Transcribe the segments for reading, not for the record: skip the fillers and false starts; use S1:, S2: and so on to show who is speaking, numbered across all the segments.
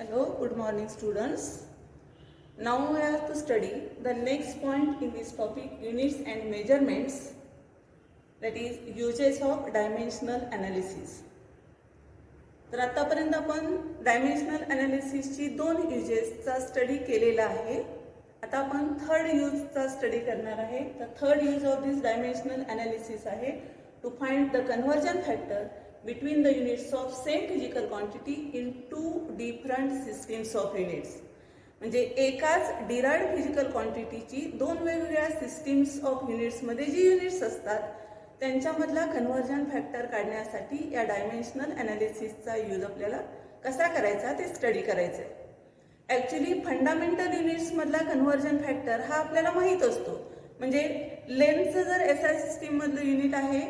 S1: Hello, good morning students. Now we have to study the next point in this topic, units and measurements, that is uses of dimensional analysis. तर आतापर्यंत आपण dimensional अनालिसिसची दोन युजेसचा study केलेला आहे. आता आपण third यूजचा study करणार आहे. तर third use of this dimensional analysis आहे to find the conversion factor between the units of same physical quantity in two different systems of units. म्हणजे एकाच डिराइव्ड फिजिकल क्वांटिटीची दोन वेगवेगळ्या सिस्टीम्स ऑफ युनिट्समध्ये जी युनिट्स असतात त्यांच्यामधला कन्वर्जन फॅक्टर काढण्यासाठी या डायमेन्शनल अनालिसिसचा यूज आपल्याला कसा करायचा ते स्टडी करायचं आहे. ॲक्च्युली फंडामेंटल युनिट्समधला कन्वर्जन फॅक्टर हा आपल्याला माहीत असतो. म्हणजे लेन्थचं जर SI सिस्टीममधलं युनिट आहे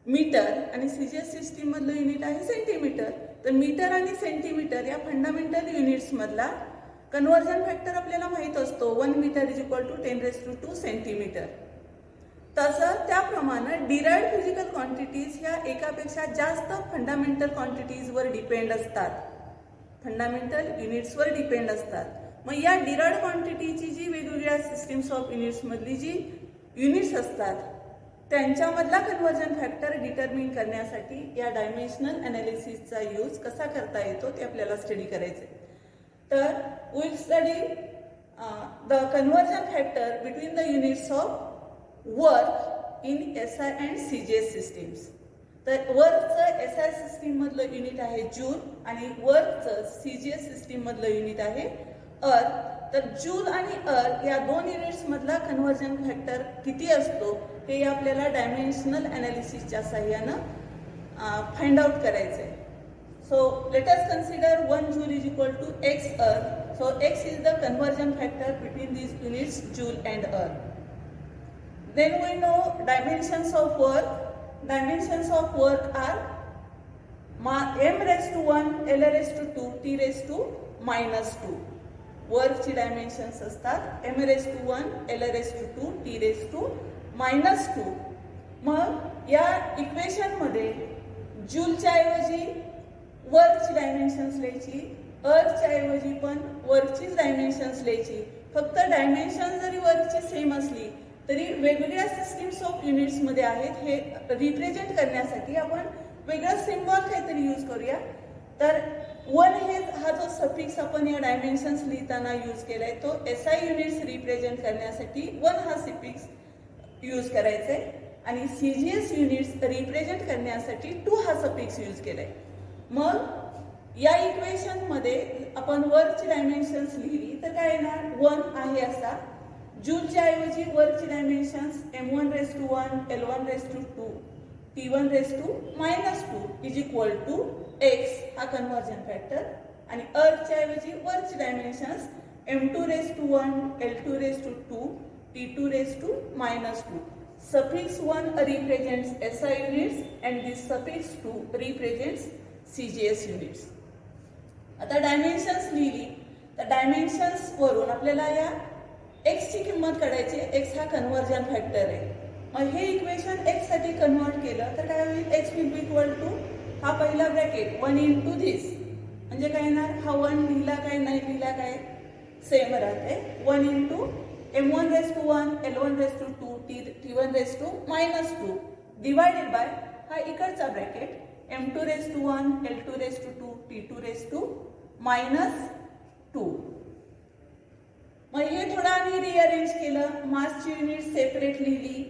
S1: मीटर आणि CGS सिस्टीम मधलं युनिट आहे सेंटीमीटर, तर मीटर आणि सेंटीमीटर या फंडामेंटल युनिट्स मधला कन्वर्जन फॅक्टर आपल्याला माहित असतो. 1 metre is equal to 10⁻² centimetre. तसं त्याप्रमाणे डिराइव्ड फिजिकल क्वांटिटीज ह्या एकापेक्षा जास्त फंडामेंटल क्वांटिटीजवर डिपेंड असतात, फंडामेंटल युनिट्सवर डिपेंड असतात. मग या डिराइव्ड क्वांटिटीची जी वेगवेगळ्या सिस्टीम्स ऑफ युनिट्स मधली जी युनिट्स असतात त्यांच्यामधला कन्वर्जन फॅक्टर डिटरमिन करण्यासाठी या डायमेन्शनल अनालिसिसचा यूज कसा करता येतो ते आपल्याला स्टडी करायचे. तर will study the conversion factor between the units of work in SI and CGS systems. तर वर्कचं SI सिस्टीम मधलं युनिट आहे जूल आणि वर्कचं CGS सिस्टीम मधलं युनिट आहे अर्थ. तर जूल आणि अर्थ या दोन युनिट्स मधला कन्वर्जन फॅक्टर किती असतो हे आपल्याला डायमेन्शनल अनालिसिसच्या सहाय्यानं फाइंड आउट करायचं आहे. So let us consider 1 joule is equal to x erg. So x is the conversion factor between these units joule and erg. Then we know dimensions of work. Dimensions of work are m⁻⁴, l⁻², t⁻². वर्कची dimensions असतात m⁻⁴, l⁻², t⁻². मग या equation मध्ये जूलच्या ऐवजी वर्कची dimensions लिहायची, अर्थच्या ऐवजी पण वर्कचीच डायमेन्शन्स लिहायची. फक्त डायमेन्शन जरी वर्कची सेम असली तरी वेगवेगळ्या सिस्टीम्स ऑफ युनिट्स मध्ये आहेत हे रिप्रेझेंट करण्यासाठी आपण वेगळा सिम्बॉल काहीतरी यूज करूया. तर 1 हे हा जो सफिक्स आपण या डायमेन्शन्स लिहिताना यूज केलाय तो SI युनिट्स रिप्रेझेंट करण्यासाठी 1 हा सफिक्स यूज करायचा आहे आणि CGS युनिट्स रिप्रेझेंट करण्यासाठी 2 हा सफिक्स यूज केलाय. मग या इक्वेशन मध्ये आपण वर्कची डायमेन्शन्स लिहिली तर काय येणार 1 आहे असा. जूलच्या ऐवजी वर्कची dimensions m⁻⁴, l⁻², t⁻² is equal to x हा कन्वर्जन फॅक्टर आणि अर्थच्या ऐवजी वर्कची dimensions m⁻², l⁻², t⁻². Suffix 1 represents SI units and this suffix 2 represents CGS units. आता डायमेन्शन्स लिहिली तर डायमेन्शन्स वरून आपल्याला या x ची किंमत काढायची. x हा कन्वर्जन फॅक्टर आहे. मग हे इक्वेशन x साठी कन्वर्ट केलं तर काय होईल h will be equal to हा पहिला ब्रॅकेट 1 इंटू धिस म्हणजे काय येणार हा 1 लिहिला काय नाही लिहिला काय सेम राहते. 1 into m⁻⁴, l⁻², t⁻² divided by हा इकडचा ब्रॅकेट m⁻², l⁻², t⁻². मग हे थोडं आम्ही रिअरेंज केलं. मासची युनिट सेपरेट लिहिली,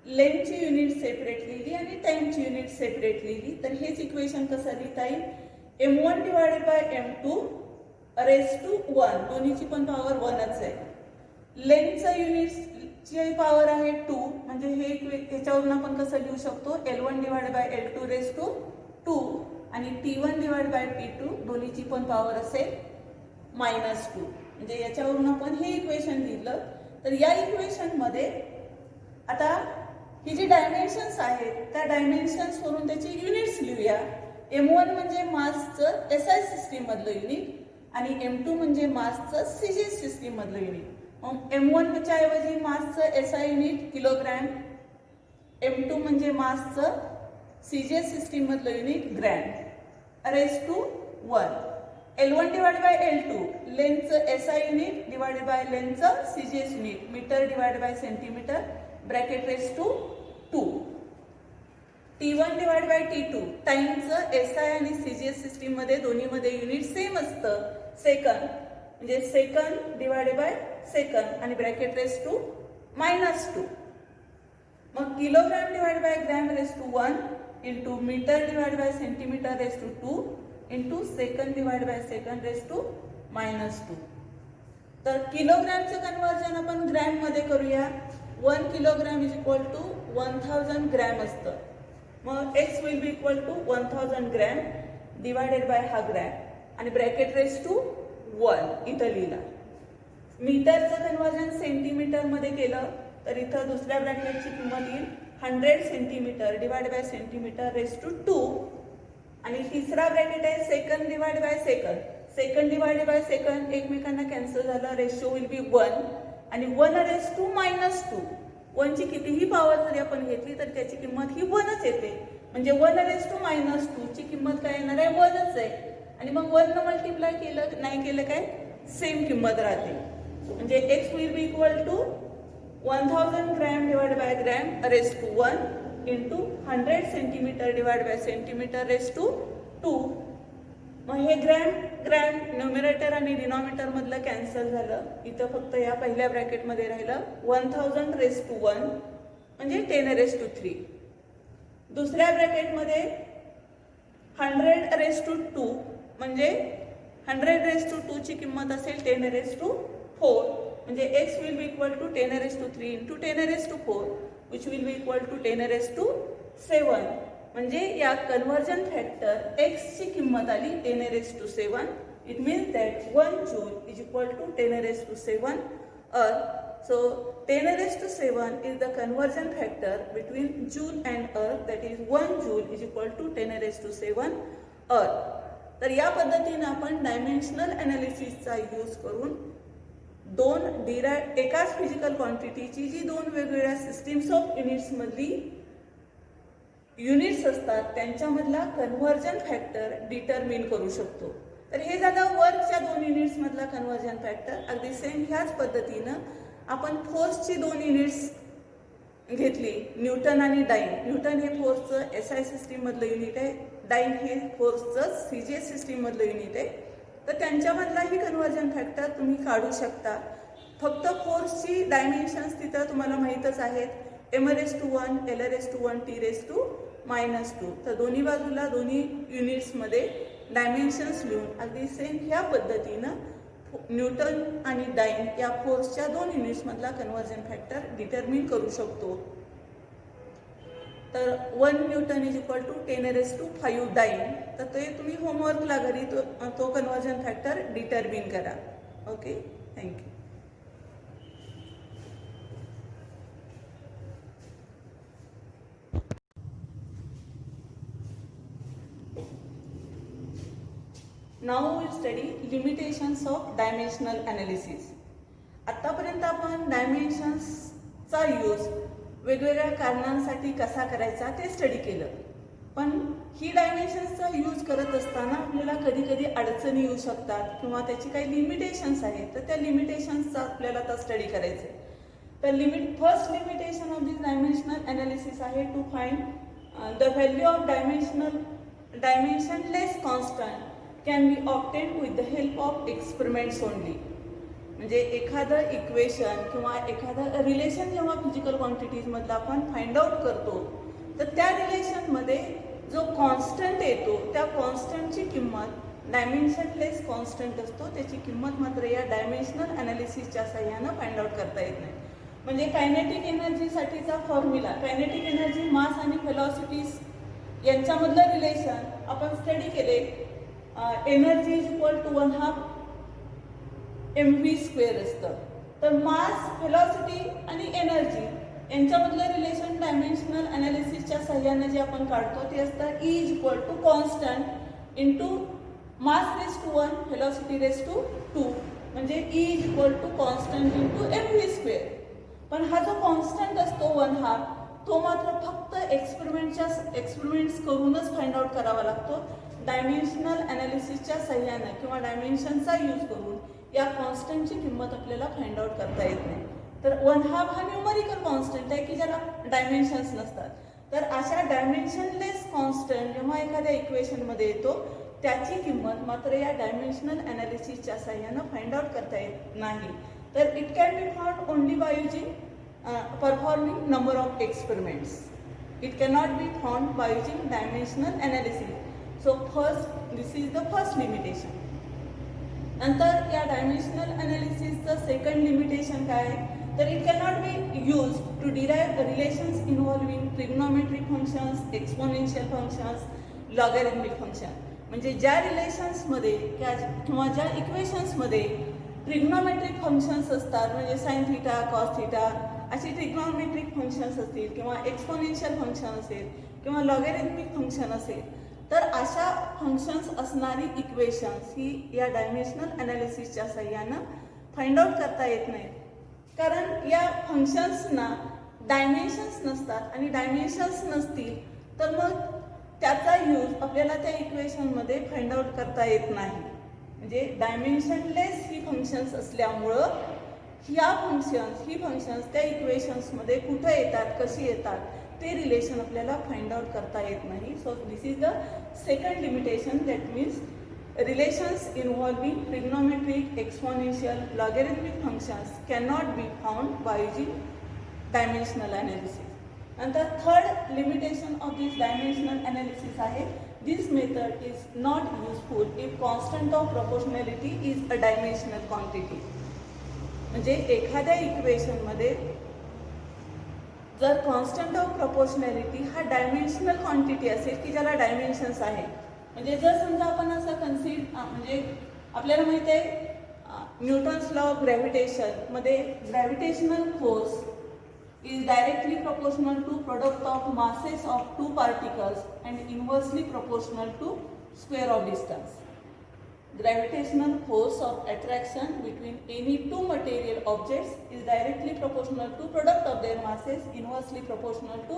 S1: लेंथची युनिट सेपरेट लिहिली आणि टाइमची युनिट सेपरेट लिहिली. तर हेच इक्वेशन कसं लिहिता येईल m1 डिवायडेड बाय m2⁻1 दोन्हीची पण पॉवर 1च आहे. लेंथचं युनिटची पॉवर आहे 2 म्हणजे हे याच्यावरून आपण कसं लिहू शकतो l1 डिवायडेड बाय l2⁻² आणि t1 डिवाइड बाय t2 दोन्हीची पण पॉवर असेल -2 म्हणजे याच्यावरून आपण हे इक्वेशन लिहिलं. तर या इक्वेशन मध्ये आता ही जी डायमेन्शन्स आहेत त्या डायमेन्शन्स वरून त्याची युनिट्स लिहूया. m1 म्हणजे मासचं SI सिस्टीम मधलं युनिट आणि m2 म्हणजे मासचं CGS सिस्टीम मधलं युनिट. मग m1 च्या ऐवजी मासचं SI युनिट किलोग्रॅम, m2 म्हणजे मासचं CGS सिस्टीम मधलं unit gram ⁻⁴. L1 divided by L2, लेंथचं SI युनिट डिवाइडेड बाय लेंथचं CGS unit, metre divided by centimetre, bracket raise to 2. T1 divide by T2, टाइमचं SI आणि CGS system मध्ये दोन्हीमध्ये unit same असतं, सेकंद, म्हणजे second divided by second आणि bracket raise to -2. मग kilogram divide by gram raise to 1 into metre divide by centimetre raise to 2 into second divide by second raise to -2. तर किलोग्रामचं conversion आपण gram मध्ये करूया. 1 kilogram is equal to 1000 gram असतं. मग x will be equal to 1000 gram divided by हा gram आणि bracket raise to 1 इथं लिहिला. मीटरचं कन्वर्जन सेंटीमीटर मध्ये केलं तर इथं दुसऱ्या ब्रॅकेटची किंमत येईल 100 centimetre divide by centimetre raise to 2 आणि तिसरा ब्रॅकेट आहे second divide by second. Second divide by second एकमेकांना कॅन्सल झालं, रेशो विल बी 1 आणि 1 रेस टू -2. 1 ची कितीही पॉवर जरी आपण घेतली तर त्याची किंमत ही 1च येते. म्हणजे 1 रेस टू -2 ची किंमत काय येणार आहे, 1च आहे. आणि मग 1 न मल्टिप्लाय केलं नाही केलं काय, सेम किंमत राहते. म्हणजे x will be equal to 1000 gram divide by gram raise to 1 into 100 centimetre divide by centimetre raise to 2. मग हे ग्रॅम ग्रॅम न्यूमरेटर आणि डिनॉमिनेटर मधलं कॅन्सल झालं. इथं फक्त या पहिल्या ब्रॅकेटमध्ये राहिलं 1000 रेस टू 1 म्हणजे 10 रेस टू 3. दुसऱ्या ब्रॅकेटमध्ये 100 रेस टू 2 म्हणजे 100 रेस टू 2 ची किंमत असेल 10 रेस टू 4. म्हणजे x will be equal to 10 raise to 3 into 10 raise to 4 which will be equal to 10 raise to 7. म्हणजे या कन्वर्जन फॅक्टर x ची किंमत आली 10 raise to 7. It means that 1 joule is equal to 10 raise to 7 erg. So 10 raised to 7 is the conversion factor between joule and earth, that is 1 joule is equal to 10 raised to 7 earth. तर या पद्धतीने आपण dimensional अनालिसिसचा use करून एकाच physical क्वांटिटीची जी दोन वेगवेगळ्या systems of units मधली units असतात त्यांच्यामधला कन्वर्जन फॅक्टर डिटरमिन करू शकतो. तर हे झालं वर्कच्या दोन युनिट्स मधला कन्वर्जन फॅक्टर. अगदी सेम ह्याच पद्धतीनं आपण फोर्सची दोन युनिट्स घेतली, न्यूटन आणि डाईन. न्यूटन हे फोर्सचं SI सिस्टीम मधलं युनिट आहे, डाईन हे फोर्सचं CGS सिस्टीम मधलं युनिट आहे. तर त्यांच्यामधलाही कन्वर्जन फॅक्टर तुम्ही काढू शकता. फक्त फोर्सची डायमेन्शन्स तिथं तुम्हाला माहीतच आहेत, m⁻1 l⁻1 t⁻². तर दोन्ही बाजूला दोन्ही युनिट्समध्ये डायमेन्शन्स लिहून अगदी सेम ह्या पद्धतीनं न्यूटन आणि डाईन या फोर्सच्या दोन युनिट्समधला कन्वर्जन फॅक्टर डिटरमिन करू शकतो. तर 1 newton is equal to 10 raise to 5 dyne. तर ते तुम्ही होमवर्कला घरी तो कन्वर्जन फॅक्टर डिटरमिन करा. Okay, thank you. Now we will study limitations of dimensional analysis. आतापर्यंत आपण डायमेन्शन्सचा यूज वेगवेगळ्या कारणांसाठी कसा करायचा ते स्टडी केलं. पण ही डायमेन्शन्सचा यूज करत असताना आपल्याला कधी कधी अडचणी येऊ शकतात किंवा त्याची काही लिमिटेशन्स आहेत. तर त्या लिमिटेशन्सचा आपल्याला आता स्टडी करायचं आहे. तर first limitation of this dimensional analysis आहे to find the value of dimensionless constant can be obtained with the help of experiments only. म्हणजे एखादं इक्वेशन किंवा एखादं रिलेशन जेव्हा फिजिकल क्वांटिटीजमधलं आपण फाइंड आउट करतो तर त्या रिलेशनमध्ये जो कॉन्स्टंट येतो त्या कॉन्स्टंटची किंमत डायमेन्शनलेस कॉन्स्टंट असतो. त्याची किंमत मात्र या डायमेन्शनल अनालिसिसच्या सहाय्यानं फाइंड आउट करता येत नाही. म्हणजे कायनेटिक एनर्जीसाठीचा फॉर्म्युला, कायनेटिक एनर्जी मास आणि व्हेलॉसिटीज यांच्यामधलं रिलेशन आपण स्टडी केले. Energy is equal to 1/2 mv² असतं. तर मास, व्हेलॉसिटी आणि एनर्जी यांच्यामधलं रिलेशन डायमेन्शनल अनालिसिसच्या सहाय्याने जे आपण काढतो ते असतं E is equal to constant into mass raise to 1 velocity raise to 2 म्हणजे E is equal to constant into mv². पण हा जो कॉन्स्टंट असतो 1/2 तो मात्र फक्त एक्सपेरिमेंट्स करूनच फाइंड आउट करावा लागतो. डायमेन्शनल अनालिसिसच्या सहाय्याने किंवा डायमेन्शनचा यूज करून या कॉन्स्टंटची किंमत आपल्याला फाइंड आउट करता येत नाही. तर 1/2 हा न्यूमरिकल कॉन्स्टंट आहे की ज्याला डायमेन्शन्स नसतात. तर अशा डायमेन्शनलेस कॉन्स्टंट जेव्हा एखाद्या इक्वेशनमध्ये येतो त्याची किंमत मात्र या डायमेन्शनल अनालिसिसच्या सहाय्याने फाइंड आउट करता येत नाही. तर it can be found only by using performing number of experiments. It cannot be found by using dimensional analysis. So first, this is the first limitation. नंतर या डायमेन्शनल अनालिसिसचं सेकंड लिमिटेशन काय आहे तर it cannot be use to derive the relations involving trigonometric functions, exponential functions, logarithmic function. म्हणजे ज्या रिलेशन्समध्ये किंवा ज्या इक्वेशन्समध्ये trigonometric functions असतात म्हणजे साइन थिटा, कॉस थिटा अशी ट्रिग्नोमेट्रिक फंक्शन्स असतील किंवा एक्सपोनेन्शियल फंक्शन असेल किंवा लॉगॅरिथमिक फंक्शन असेल तर अशा फंक्शन्स असणारी इक्वेशन्स ही या डायमेन्शनल अनालिसिसच्या सहाय्यानं फाइंड आउट करता येत नाहीत. कारण या फंक्शन्सना डायमेन्शन्स नसतात आणि डायमेन्शन्स नसतील तर मग त्याचा यूज आपल्याला त्या इक्वेशनमध्ये फाइंड आउट करता येत नाही. म्हणजे डायमेन्शनलेस ही फंक्शन्स असल्यामुळं ही फंक्शन्स त्या इक्वेशन्समध्ये कुठं येतात, कशी येतात ते रिलेशन आपल्याला फाइंड आउट करता येत नाही. So this is the second limitation. That means relations involving trigonometric, exponential, logarithmic functions cannot be found by using dimensional analysis. नंतर third limitation of this dimensional analysis आहे this method is not useful if constant of proportionality is a dimensional quantity. म्हणजे एखाद्या इक्वेशनमध्ये जर constant of proportionality हा dimensional quantity असेल की ज्याला डायमेन्शन्स आहे. म्हणजे जर समजा आपण असं म्हणजे आपल्याला माहिती आहे न्यूटन्स लॉ ऑफ ग्रॅव्हिटेशन मध्ये gravitational force is directly proportional to product of masses of two particles and inversely proportional to square of distance. Gravitational force of attraction between any two material objects is directly proportional to product of their masses inversely proportional to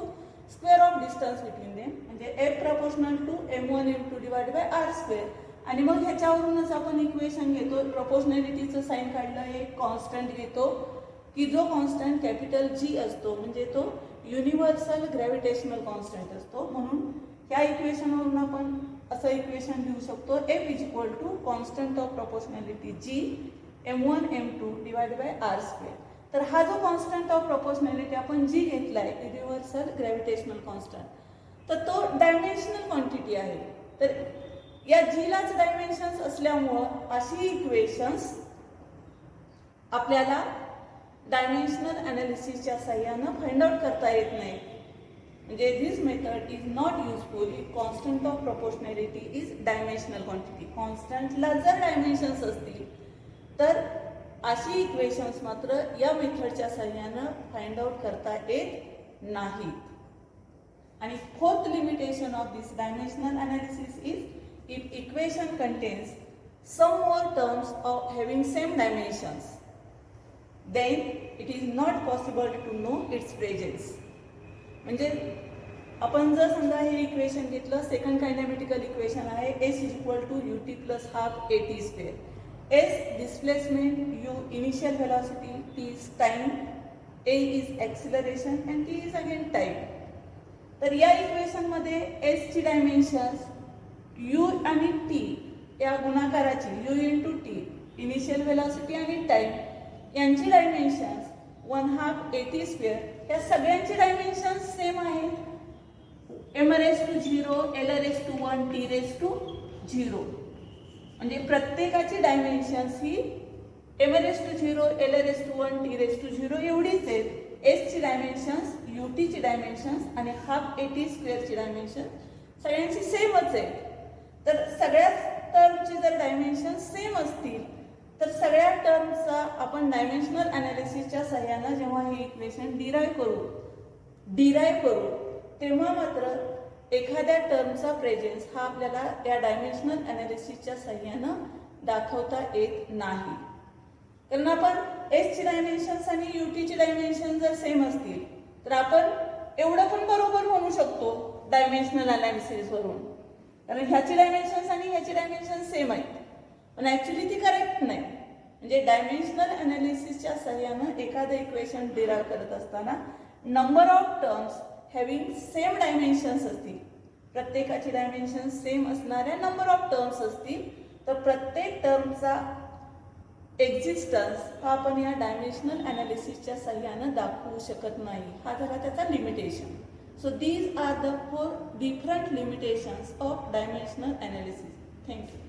S1: square of distance between them. म्हणजे F proportional to m1 m2 divided by r square. आणि मग ह्याच्यावरूनच आपण equation घेतो प्रोपोर्शनॅलिटीचं sign काढलं एक constant घेतो की जो कॉन्स्टंट कॅपिटल जी असतो म्हणजे तो युनिव्हर्सल ग्रॅव्हिटेशनल कॉन्स्टंट असतो. म्हणून ह्या इक्वेशनवरून आपण असं इक्वेशन लिहू शकतो F is equal to constant of proportionality G m1 m2 divided by r square. तर हा जो कॉन्स्टंट ऑफ प्रोपोर्शनॅलिटी आपण जी घेतलाय युनिव्हर्सल ग्रॅव्हिटेशनल कॉन्स्टंट तर तो डायमेन्शनल क्वांटिटी आहे. तर या जीलाच डायमेन्शन्स असल्यामुळं अशी इक्वेशन्स आपल्याला डायमेन्शनल अनालिसिसच्या सहाय्यानं फाइंड आउट करता येत नाही. म्हणजे this method is not useful if constant of proportionality is dimensional quantity. कॉन्स्टंटला जर डायमेन्शन्स असतील तर अशी इक्वेशन्स मात्र या मेथडच्या सहाय्यानं फाइंड आउट करता येत नाहीत. आणि fourth limitation of this dimensional analysis is if equation contains some more terms of having same dimensions then it is not possible to know its presence. म्हणजे आपण जर समजा हे इक्वेशन घेतलं सेकंड कायनेमॅटिकल इक्वेशन आहे S is equal to ut plus half at square. S displacement, u initial velocity, t is time, a is acceleration and t is again time. तर या इक्वेशनमध्ये S ची डायमेन्शन्स u आणि t या गुणाकाराची u into t initial velocity आणि time यांची dimensions 1/2 at square या सगळ्यांची डायमेन्शन्स सेम आहेत. m⁻⁴, l⁻⁴, t⁻⁴. म्हणजे प्रत्येकाची डायमेन्शन्स ही m⁻⁴, l⁻⁴, t⁻⁴ एवढीच आहेत. S ची डायमेन्शन्स, ut ची डायमेन्शन्स आणि 1/2 at स्क्वेअरची डायमेन्शन्स सगळ्यांची सेमच आहे. तर सगळ्याच टर्मची जर डायमेन्शन्स सेम असतील तर सगळ्या टर्मचा आपण डायमेन्शनल अनालिसिसच्या सहाय्यानं जेव्हा हे इक्वेशन डिराइव्ह करू तेव्हा मात्र एखाद्या टर्मचा प्रेझेन्स हा आपल्याला या डायमेन्शनल अनालिसिसच्या सहाय्यानं दाखवता येत नाही. कारण आपण S ची डायमेन्शन्स आणि ut ची डायमेन्शन जर सेम असतील तर आपण एवढं पण बरोबर म्हणू शकतो डायमेन्शनल अनालिसिस वरून, कारण ह्याची डायमेन्शन्स आणि ह्याची डायमेन्शन सेम आहेत, पण ऍक्च्युली ती करेक्ट नाही. म्हणजे डायमेन्शनल अनालिसिसच्या सहाय्यानं एखादं इक्वेशन डिराइव्ह करत असताना number of terms having same dimensions असतील, प्रत्येकाची डायमेन्शन सेम असणाऱ्या नंबर ऑफ टर्म्स असतील, तर प्रत्येक टर्मचा एक्झिस्टन्स हा आपण या डायमेन्शनल अनालिसिसच्या सहाय्यानं दाखवू शकत नाही. हा झाला त्याचा limitation. So these are the 4 different limitations of dimensional analysis. Thank you.